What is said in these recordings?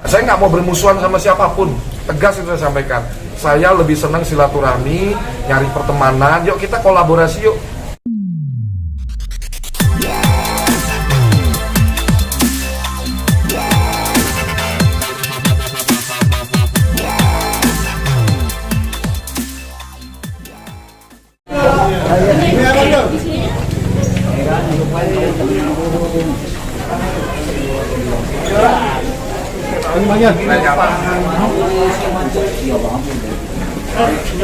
Saya nggak mau bermusuhan sama siapapun, tegas itu saya sampaikan. Saya lebih senang silaturahmi, nyari pertemanan, yuk kita kolaborasi yuk.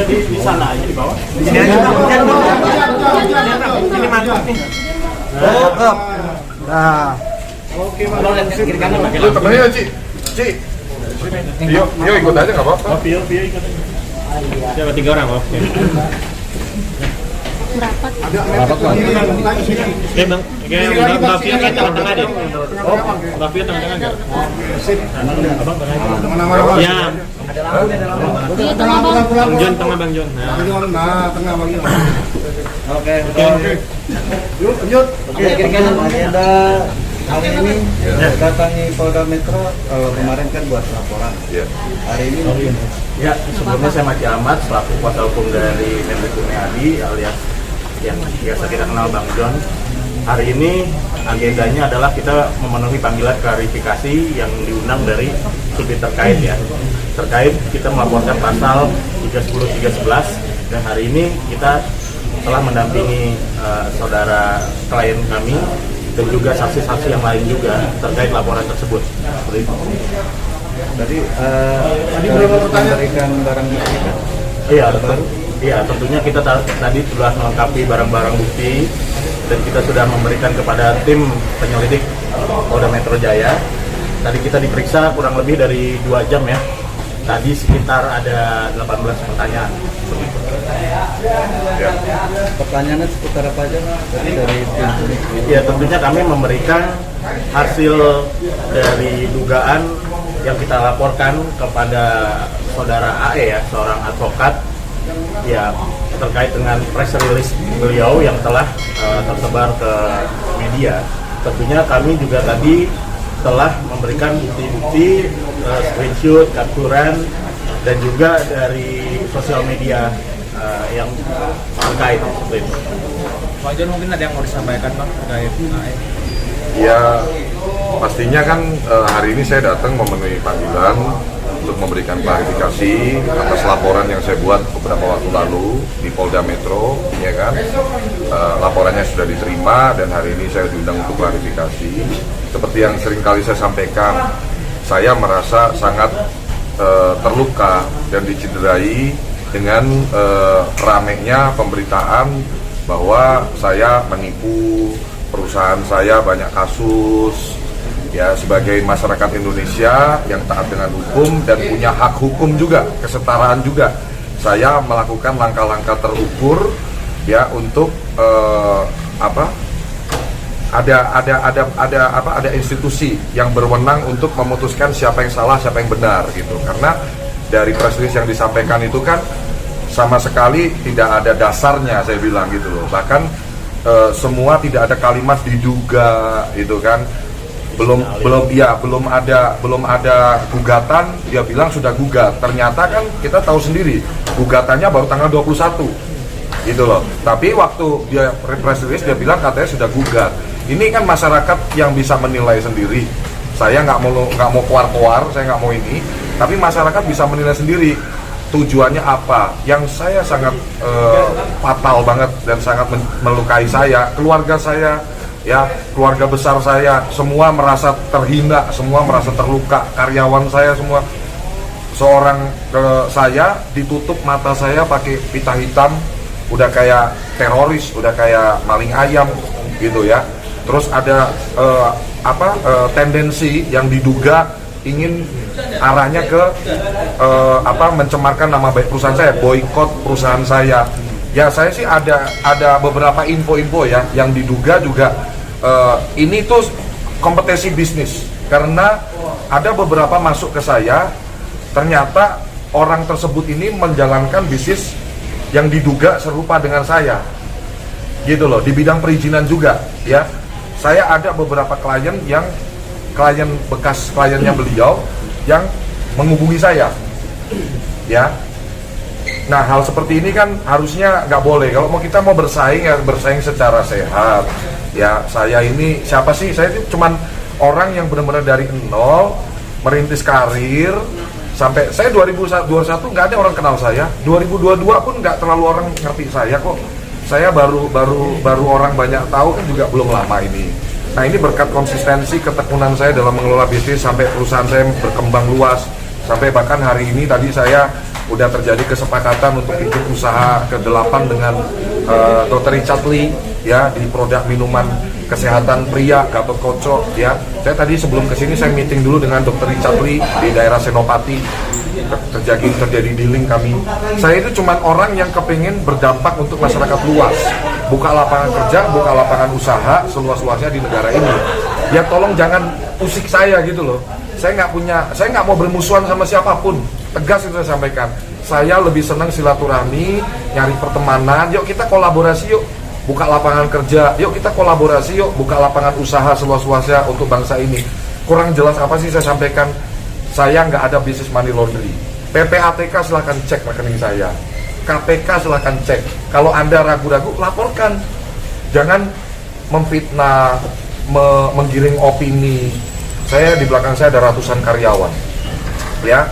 Di sana aja di bawah. Di sini aja. Ini mantap nih. Nah, Oke, Bang. Lihat kiri kanan lagi. Lu temennya Ci. Yuk ikut aja nggak apa-apa. Oh, Pio ikut. Siapa 3 orang? Oke. Berapa? Oke, Bang. Oke, Mbak Pio kan tengah-tengah deh. Oh, Mbak Pio tengah-tengah enggak? Abang tengah. Ya. Iya, tengah Bang. Bang Jon tengah, Bang Jon. nah tengah bagi. Oke. Yuk, lanjut. Oke, kiri kanan agenda hari ini datangi Polda Metro. Kemarin kan buat laporan. Iya. Hari ini Ya, sebelumnya saya Maki Ahmad selaku kuasa hukum dari Mendik Adi alias yang biasa kita kenal Bang Jon. Hari ini agendanya adalah kita memenuhi panggilan klarifikasi yang diundang dari subjek terkait ya. Terkait kita melaporkan pasal 310 311 dan hari ini kita telah mendampingi saudara klien kami dan juga saksi-saksi yang lain juga terkait laporan tersebut. Seperti itu. tadi berapa pertanyaan memberikan barang bukti kan? Iya, tentunya kita tadi sudah melengkapi barang-barang bukti dan kita sudah memberikan kepada tim penyelidik Polda Metro Jaya. Tadi kita diperiksa kurang lebih dari 2 jam ya. Tadi sekitar ada 18 pertanyaan. Ya. Pertanyaannya seputar apa aja dari tim? Ya, tentunya kami memberikan hasil dari dugaan yang kita laporkan kepada saudara AE ya, seorang advokat ya terkait dengan press release beliau yang telah tersebar ke media. Tentunya kami juga tadi telah memberikan bukti-bukti screenshot, capturan dan juga dari sosial media yang terkait seperti itu. Pak Jon mungkin ada yang mau disampaikan Bang terkait AE. Ya, pastinya kan hari ini saya datang memenuhi panggilan untuk memberikan klarifikasi atas laporan yang saya buat beberapa waktu lalu di Polda Metro, ya kan. Laporannya sudah diterima dan hari ini saya diundang untuk klarifikasi. Seperti yang sering kali saya sampaikan, saya merasa sangat terluka dan dicederai dengan ramainya pemberitaan bahwa saya menipu perusahaan saya banyak kasus ya, sebagai masyarakat Indonesia yang taat dengan hukum dan punya hak hukum juga, kesetaraan juga. Saya melakukan langkah-langkah terukur ya untuk ada institusi yang berwenang untuk memutuskan siapa yang salah, siapa yang benar gitu. Karena dari press release yang disampaikan itu kan sama sekali tidak ada dasarnya, saya bilang gitu loh. Bahkan semua tidak ada kalimat diduga itu kan, belum ada gugatan, dia bilang sudah gugat. Ternyata kan kita tahu sendiri gugatannya baru tanggal 21 gitu loh. Tapi waktu dia press release dia bilang katanya sudah gugat. Ini kan masyarakat yang bisa menilai sendiri. Saya nggak mau keluar, saya nggak mau ini, tapi masyarakat bisa menilai sendiri tujuannya apa. Yang saya sangat fatal banget dan sangat melukai saya, keluarga saya, ya keluarga besar saya, semua merasa terhina, semua merasa terluka, karyawan saya semua. Seorang saya ditutup mata saya pakai pita hitam, udah kayak teroris, udah kayak maling ayam gitu ya. Terus ada tendensi yang diduga ingin arahnya ke mencemarkan nama baik perusahaan saya, boykot perusahaan saya. Ya saya sih ada beberapa info-info ya yang diduga juga ini tuh kompetisi bisnis, karena ada beberapa masuk ke saya, ternyata orang tersebut ini menjalankan bisnis yang diduga serupa dengan saya gitu loh, di bidang perizinan juga ya. Saya ada beberapa klien yang bekas kliennya beliau yang menghubungi saya, ya. Nah, hal seperti ini kan harusnya nggak boleh. Kalau kita mau bersaing, ya bersaing secara sehat. Ya, saya ini siapa sih? Saya itu cuman orang yang benar-benar dari nol merintis karir sampai saya 2021 nggak ada orang kenal saya. 2022 pun nggak terlalu orang ngerti saya kok. Saya baru orang banyak tahu kan juga belum lama ini. Nah, ini berkat konsistensi ketekunan saya dalam mengelola bisnis sampai perusahaan saya berkembang luas. Sampai bahkan hari ini tadi saya udah terjadi kesepakatan untuk bikin usaha ke-8 dengan Dr. Richard Lee, ya, di produk minuman kesehatan pria Gatot Koco, ya. Saya tadi sebelum kesini saya meeting dulu dengan Dr. Richard Lee di daerah Senopati, terjadi dealing kami. Saya itu cuman orang yang kepingin berdampak untuk masyarakat luas, buka lapangan kerja, buka lapangan usaha seluas-luasnya di negara ini. Ya tolong jangan usik saya gitu loh. Saya nggak mau bermusuhan sama siapapun. Tegas itu saya sampaikan. Saya lebih senang silaturahmi, nyari pertemanan. Yuk kita kolaborasi yuk, buka lapangan kerja. Yuk kita kolaborasi yuk, buka lapangan usaha seluas-luasnya untuk bangsa ini. Kurang jelas apa sih saya sampaikan? Saya nggak ada bisnis money laundry. PPATK silahkan cek rekening saya. KPK silahkan cek. Kalau Anda ragu-ragu, laporkan. Jangan memfitnah, menggiring opini. Saya di belakang saya ada ratusan karyawan, ya,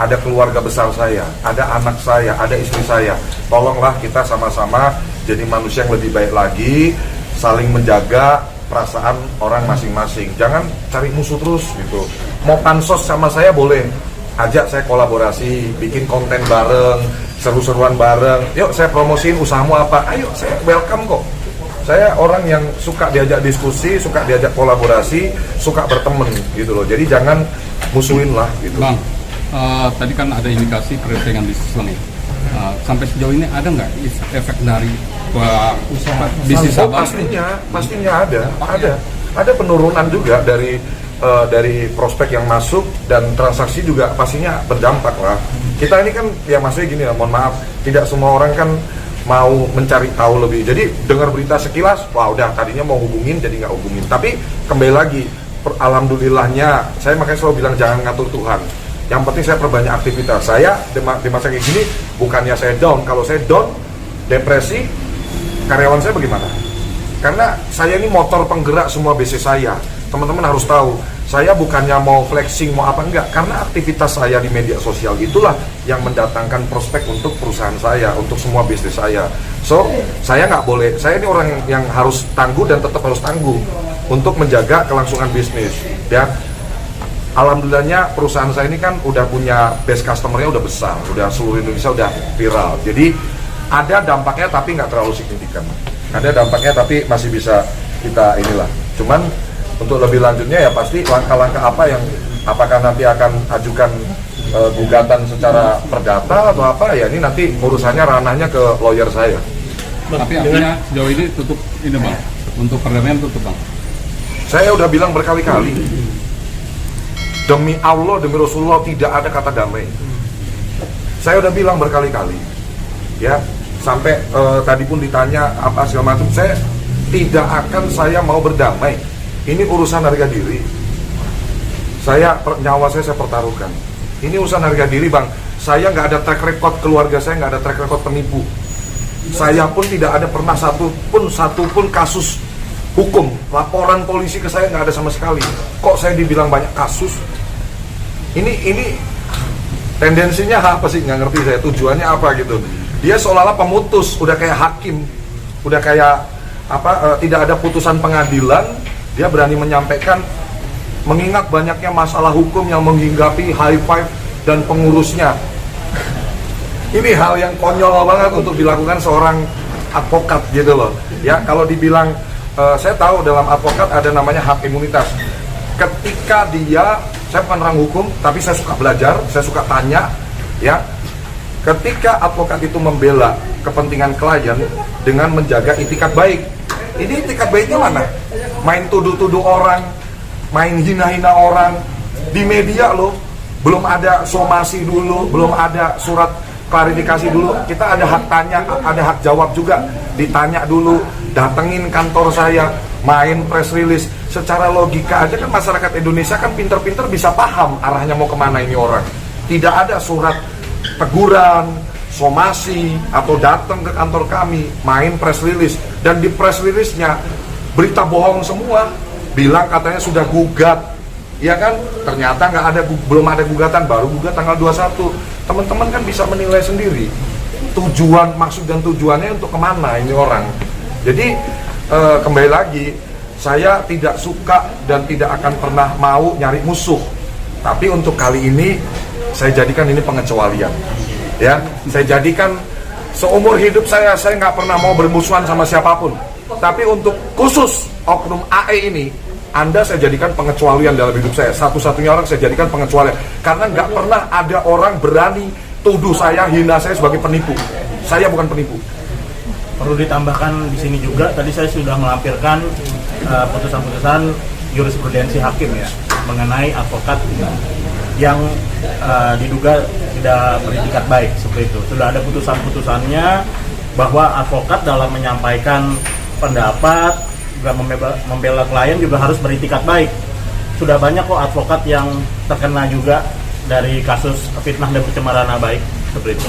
ada keluarga besar saya, ada anak saya, ada istri saya. Tolonglah kita sama-sama jadi manusia yang lebih baik lagi, saling menjaga perasaan orang masing-masing. Jangan cari musuh terus gitu. Mau pansos sama saya boleh, ajak saya kolaborasi, bikin konten bareng, seru-seruan bareng. Yuk saya promosiin usahamu apa? Ayo, saya welcome kok. Saya orang yang suka diajak diskusi, suka diajak kolaborasi, suka berteman gitu loh. Jadi jangan musuhin lah gitu. Bang, tadi kan ada indikasi persaingan bisnis nih. Sampai sejauh ini ada nggak efek dari usaha bisnis abang? Pastinya ada penurunan juga dari prospek yang masuk dan transaksi juga pastinya berdampak lah. Kita ini kan ya maksudnya gini ya, mohon maaf, tidak semua orang kan mau mencari tahu lebih. Jadi dengar berita sekilas, wah udah tadinya mau hubungin jadi nggak hubungin. Tapi kembali lagi, alhamdulillahnya, saya makanya selalu bilang jangan ngatur Tuhan. Yang penting saya perbanyak aktivitas. Saya di masa kayak gini bukannya saya down. Kalau saya down, depresi, karyawan saya bagaimana? Karena saya ini motor penggerak semua bisnis saya. Teman-teman harus tahu, saya bukannya mau flexing, mau apa enggak. Karena aktivitas saya di media sosial itulah yang mendatangkan prospek untuk perusahaan saya, untuk semua bisnis saya. So, saya nggak boleh, saya ini orang yang harus tangguh dan tetap harus tangguh untuk menjaga kelangsungan bisnis. Ya, alhamdulillahnya perusahaan saya ini kan udah punya base customer-nya udah besar, udah seluruh Indonesia udah viral. Jadi ada dampaknya tapi nggak terlalu signifikan. Ada dampaknya tapi masih bisa kita inilah. Cuman untuk lebih lanjutnya ya pasti langkah-langkah apa yang apakah nanti akan ajukan gugatan secara perdata atau apa ya, ini nanti urusannya ranahnya ke lawyer saya. Tapi artinya sejauh ini tutup ini bang, untuk perdamaian tutup bang. Saya udah bilang berkali-kali, demi Allah, demi Rasulullah tidak ada kata damai. Saya udah bilang berkali-kali, ya sampai tadi pun ditanya apa segala macam, saya tidak akan saya mau berdamai. Ini urusan harga diri. Nyawa saya pertaruhkan. Ini urusan harga diri bang. Saya nggak ada track record, keluarga saya nggak ada track record penipu. Saya pun tidak ada pernah satu pun kasus hukum. Laporan polisi ke saya nggak ada sama sekali. Kok saya dibilang banyak kasus? Ini tendensinya apa sih? Nggak ngerti saya. Tujuannya apa gitu? Dia seolah-olah pemutus, udah kayak hakim, udah kayak apa? Tidak ada putusan pengadilan. Dia berani menyampaikan, mengingat banyaknya masalah hukum yang menghinggapi high five dan pengurusnya. Ini hal yang konyol banget untuk dilakukan seorang advokat gitu loh. Ya, kalau dibilang, saya tahu dalam advokat ada namanya hak imunitas. Ketika saya bukan orang hukum, tapi saya suka belajar, saya suka tanya, ya. Ketika advokat itu membela kepentingan klien dengan menjaga itikat baik. Ini itikat baiknya mana? Main tuduh-tuduh orang, main hina-hina orang di media loh. Belum ada somasi dulu, belum ada surat klarifikasi dulu. Kita ada hak tanya, ada hak jawab juga. Ditanya dulu, datengin kantor saya, main press release. secara logika aja kan masyarakat Indonesia kan pinter-pinter bisa paham arahnya mau kemana ini orang. Tidak ada surat teguran, somasi, atau datang ke kantor kami, main press release. Dan di press release-nya berita bohong semua, bilang katanya sudah gugat, ya kan? Ternyata belum ada gugatan, baru gugat tanggal 21. Teman-teman kan bisa menilai sendiri tujuan, maksud dan tujuannya untuk kemana ini orang. Jadi kembali lagi, saya tidak suka dan tidak akan pernah mau nyari musuh. Tapi untuk kali ini saya jadikan ini pengecualian. Ya, saya jadikan seumur hidup saya nggak pernah mau bermusuhan sama siapapun. Tapi untuk khusus oknum AE ini, Anda saya jadikan pengecualian dalam hidup saya. Satu-satunya orang saya jadikan pengecualian. Karena nggak pernah ada orang berani tuduh saya, hina saya sebagai penipu. Saya bukan penipu. Perlu ditambahkan di sini juga, tadi saya sudah melampirkan putusan-putusan jurisprudensi hakim ya mengenai advokat yang diduga tidak beretikat baik seperti itu. Sudah ada putusan-putusannya bahwa advokat dalam menyampaikan pendapat juga membela klien juga harus beretikat baik. Sudah banyak kok advokat yang terkena juga dari kasus fitnah dan pencemaran nama baik seperti itu.